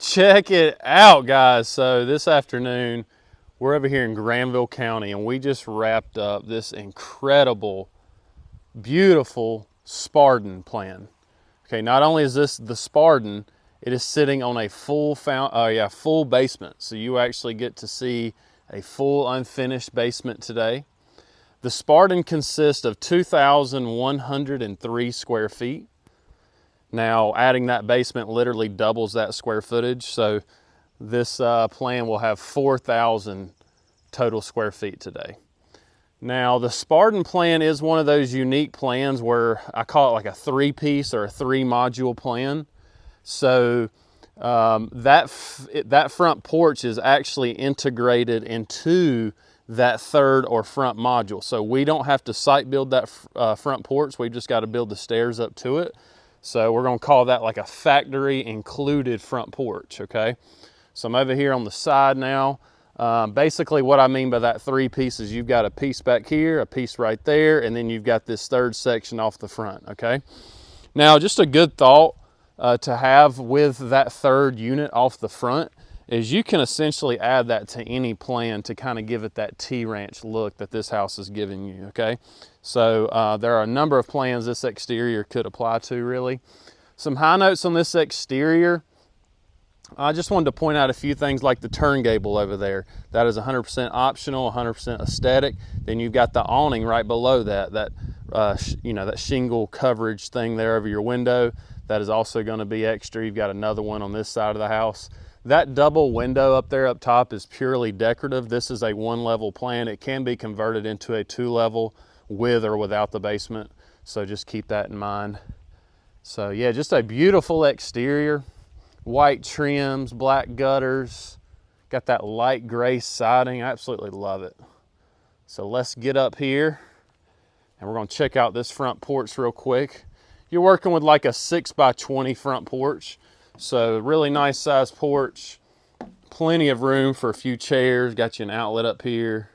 Check it out, guys. So this afternoon, we're over here in Granville County, and we just wrapped up this incredible, beautiful Spartan plan. Okay, not only is this the Spartan, it is sitting on a full basement. So you actually get to see a full unfinished basement today. The Spartan consists of 2,103 square feet. Now, adding that basement literally doubles that square footage. So this plan will have 4,000 total square feet today. Now, the Spartan plan is one of those unique plans where I call it like a three-piece or a three-module plan. So that front porch is actually integrated into that third or front module. So we don't have to site build that front porch. We just got to build the stairs up to it. So we're going to call that like a factory included front porch, okay? So I'm over here on the side now. Basically what I mean by that three pieces, you've got a piece back here, a piece right there, and then you've got this third section off the front, okay? Now, just a good thought to have with that third unit off the front is you can essentially add that to any plan to kind of give it that T-Ranch look that this house is giving you, okay? So there are a number of plans this exterior could apply to, really. Some high notes on this exterior. I just wanted to point out a few things like the turn gable over there. That is 100% optional, 100% aesthetic. Then you've got the awning right below that, that shingle coverage thing there over your window. That is also going to be extra. You've got another one on this side of the house. That double window up there up top is purely decorative. This is a one-level plan. It can be converted into a two-level with or without the basement. So just keep that in mind. So yeah, just a beautiful exterior. White trims, black gutters. Got that light gray siding. I absolutely love it. So let's get up here and we're going to check out this front porch real quick. You're working with like a 6x20 front porch. So really nice sized porch, plenty of room for a few chairs, got you an outlet up here.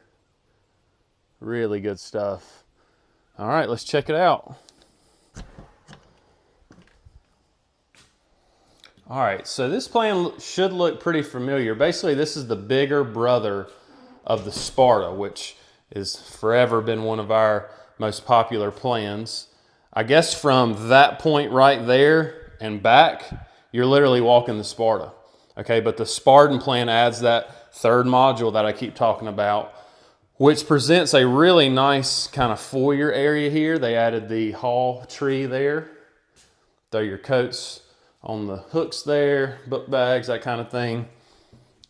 Really good stuff. All right, let's check it out. All right, so this plan should look pretty familiar. Basically, this is the bigger brother of the Sparta, which has forever been one of our most popular plans. I guess from that point right there and back, you're literally walking the Sparta, okay? But the Spartan plan adds that third module that I keep talking about, which presents a really nice kind of foyer area here. They added the hall tree there. Throw your coats on the hooks there, book bags, that kind of thing.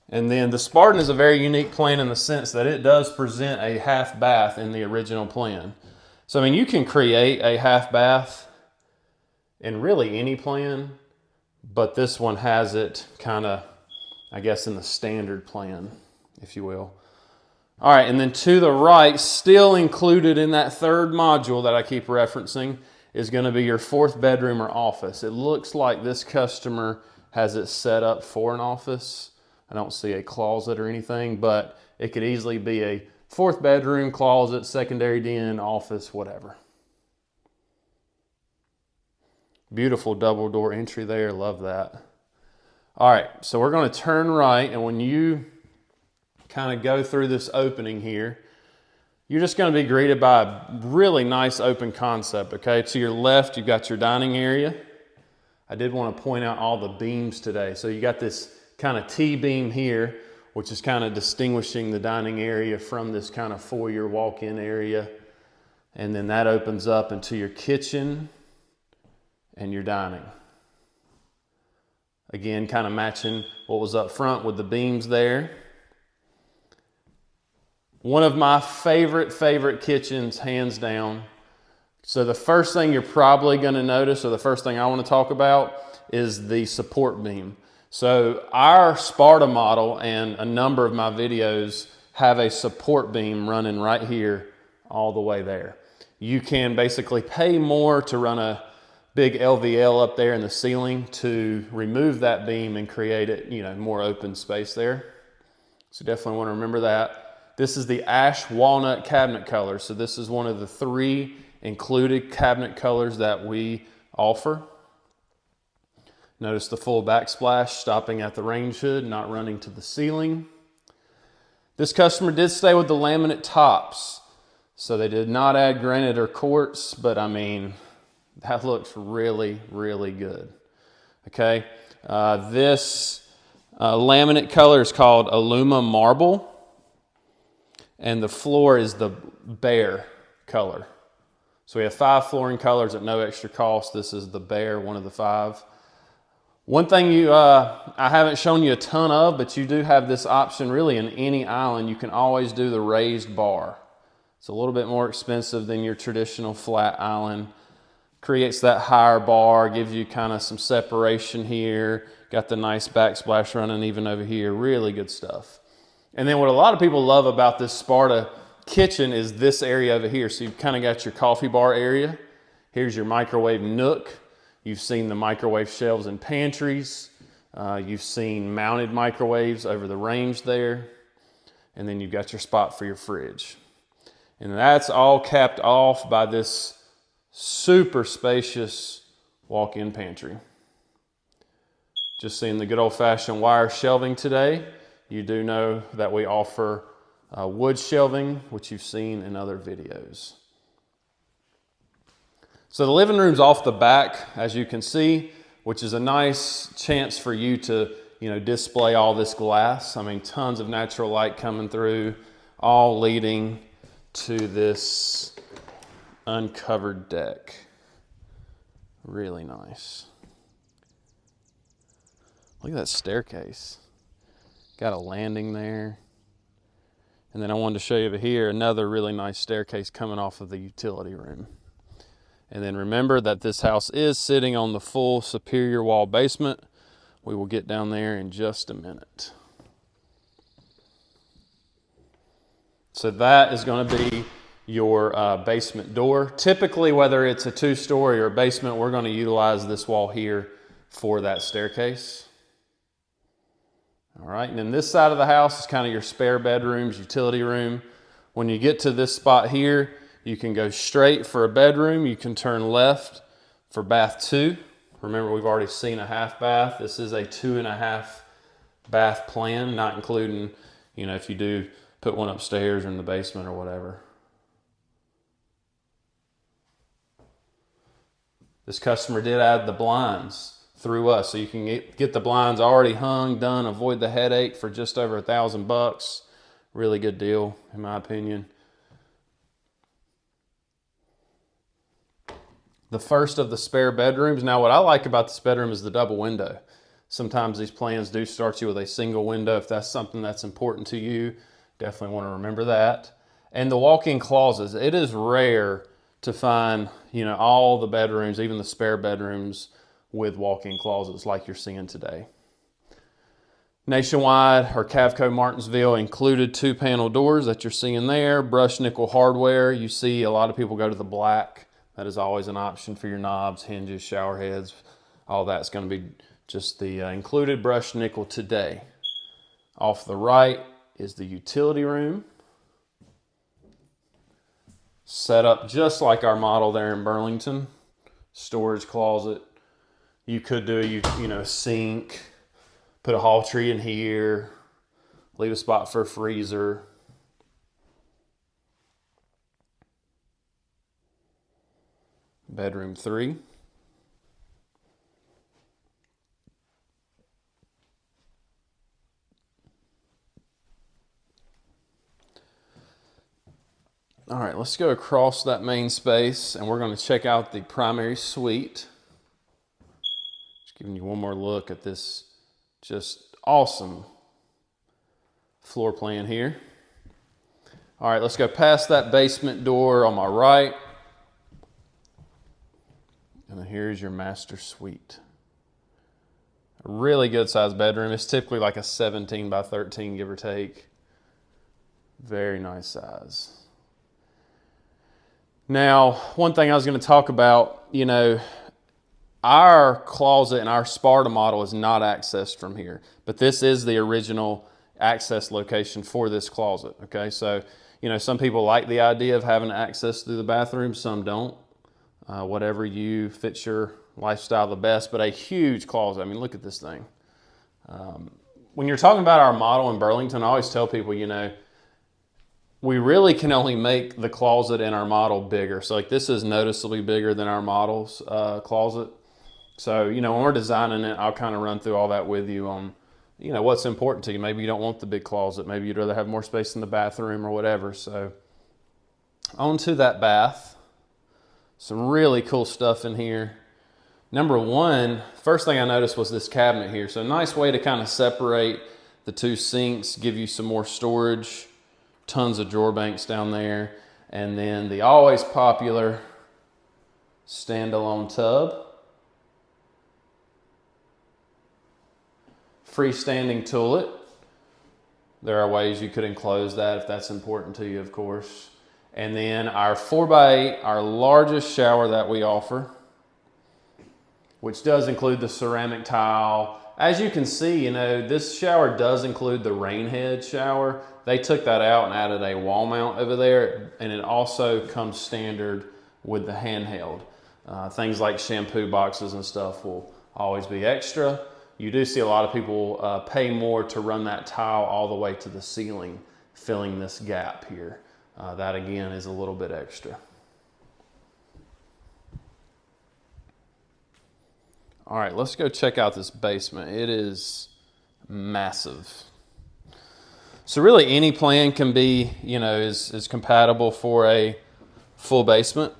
And then the Spartan is a very unique plan in the sense that it does present a half bath in the original plan. So, I mean, you can create a half bath in really any plan, but this one has it kind of, I guess, in the standard plan, if you will. All right, and then to the right, still included in that third module that I keep referencing, is going to be your fourth bedroom or office. It looks like this customer has it set up for an office. I don't see a closet or anything, but it could easily be a fourth bedroom, closet, secondary den, office, whatever. Beautiful double door entry there, love that. All right, so we're going to turn right, and when you kind of go through this opening here, you're just going to be greeted by a really nice open concept, okay? To your left, you've got your dining area. I did want to point out all the beams today. So you got this kind of T-beam here, which is kind of distinguishing the dining area from this kind of foyer walk-in area. And then that opens up into your kitchen and your dining. Again, kind of matching what was up front with the beams there. One of my favorite kitchens, hands down. So the first thing you're probably going to notice, or the first thing I want to talk about, is the support beam. So our Sparta model and a number of my videos have a support beam running right here all the way there. You can basically pay more to run a big LVL up there in the ceiling to remove that beam and create it, more open space there. So definitely want to remember that. This is the ash walnut cabinet color. So this is one of the 3 included cabinet colors that we offer. Notice the full backsplash stopping at the range hood, not running to the ceiling. This customer did stay with the laminate tops, so they did not add granite or quartz, but I mean, that looks really, really good. Okay, this laminate color is called Aluma Marble, and the floor is the Bear color. So we have 5 flooring colors at no extra cost. This is the Bear, one of the 5. One thing I haven't shown you a ton of, but you do have this option really in any island. You can always do the raised bar. It's a little bit more expensive than your traditional flat island. Creates that higher bar, gives you kind of some separation here. Got the nice backsplash running even over here. Really good stuff. And then what a lot of people love about this Sparta kitchen is this area over here. So you've kind of got your coffee bar area. Here's your microwave nook. You've seen the microwave shelves in pantries. You've seen mounted microwaves over the range there. And then you've got your spot for your fridge. And that's all capped off by this super spacious walk-in pantry. Just seeing the good old-fashioned wire shelving today. You do know that we offer wood shelving, which you've seen in other videos. So the living room's off the back, as you can see, which is a nice chance for you to, display all this glass. I mean, tons of natural light coming through, all leading to this uncovered deck. Really nice. Look at that staircase. Got a landing there. And then I wanted to show you over here another really nice staircase coming off of the utility room. And then remember that this house is sitting on the full superior wall basement. We will get down there in just a minute. So that is going to be your basement door. Typically, whether it's a 2-story or a basement, we're going to utilize this wall here for that staircase. All right, and then this side of the house is kind of your spare bedrooms, utility room. When you get to this spot here, you can go straight for a bedroom. You can turn left for bath 2. Remember, we've already seen a half bath. This is a 2.5 bath plan, not including, if you do put one upstairs or in the basement or whatever. This customer did add the blinds through us, so you can get the blinds already hung, done, avoid the headache for just over $1,000. Really good deal, in my opinion. The first of the spare bedrooms. Now, what I like about this bedroom is the double window. Sometimes these plans do start you with a single window. If that's something that's important to you, definitely want to remember that. And the walk-in closets. It is rare to find, all the bedrooms, even the spare bedrooms, with walk-in closets like you're seeing today. Nationwide or Cavco Martinsville included 2-panel doors that you're seeing there. Brushed nickel hardware. You see a lot of people go to the black. That is always an option for your knobs, hinges, shower heads. All that's going to be just the included brushed nickel today. Off the right is the utility room. Set up just like our model there in Burlington. Storage closet. You could do a sink, put a hall tree in here, leave a spot for a freezer. Bedroom 3. All right, let's go across that main space and we're going to check out the primary suite. Just giving you one more look at this just awesome floor plan here. All right, let's go past that basement door on my right. And then here's your master suite. A really good sized bedroom. It's typically like a 17 by 13, give or take. Very nice size. Now, one thing I was going to talk about, our closet and our Sparta model is not accessed from here, but this is the original access location for this closet. Okay, so, some people like the idea of having access through the bathroom, some don't. Whatever you fit your lifestyle the best, but a huge closet. I mean, look at this thing. When you're talking about our model in Burlington, I always tell people, you know, we really can only make the closet in our model bigger. So like this is noticeably bigger than our model's closet. So, you know, when we're designing it, I'll kind of run through all that with you on, you know, what's important to you. Maybe you don't want the big closet. Maybe you'd rather have more space in the bathroom or whatever. So on to that bath. Some really cool stuff in here. Number one, first thing I noticed was this cabinet here. So a nice way to kind of separate the two sinks, give you some more storage. Tons of drawer banks down there. And then the always popular standalone tub. Freestanding toilet. There are ways you could enclose that if that's important to you, of course. And then our 4x8, our largest shower that we offer, which does include the ceramic tile. As you can see, you know, this shower does include the rain head shower. They took that out and added a wall mount over there, and it also comes standard with the handheld. Things like shampoo boxes and stuff will always be extra. You do see a lot of people pay more to run that tile all the way to the ceiling, filling this gap here. That again is a little bit extra. All right, let's go check out this basement. It is massive. So really any plan can be, you know, is compatible for a full basement.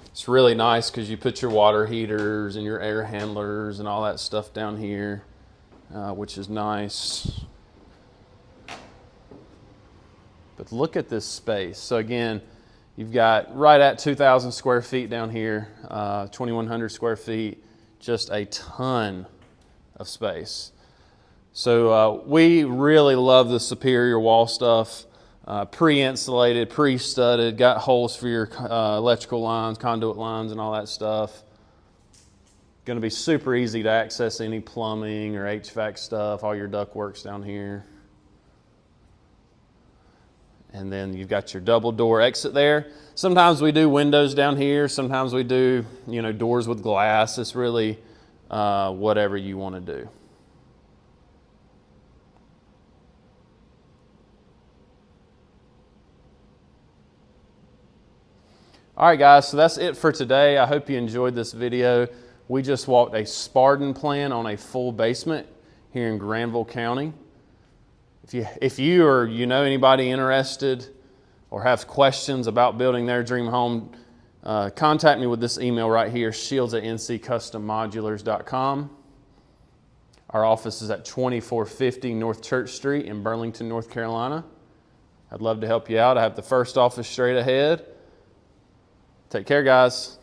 It's really nice because you put your water heaters and your air handlers and all that stuff down here, which is nice. But look at this space. So again, you've got right at 2,000 square feet down here, 2,100 square feet, just a ton of space. So we really love the Superior wall stuff. Pre-insulated, pre-studded, got holes for your electrical lines, conduit lines, and all that stuff. Going to be super easy to access any plumbing or HVAC stuff, all your ductwork's down here. And then you've got your double door exit there. Sometimes we do windows down here. Sometimes we do, you know, doors with glass. It's really whatever you want to do. All right, guys, so that's it for today. I hope you enjoyed this video. We just walked a Spartan plan on a full basement here in Granville County. If you or you know anybody interested or have questions about building their dream home, contact me with this email right here, shields@nccustomodulars.com. Our office is at 2450 North Church Street in Burlington, North Carolina. I'd love to help you out. I have the first office straight ahead. Take care, guys.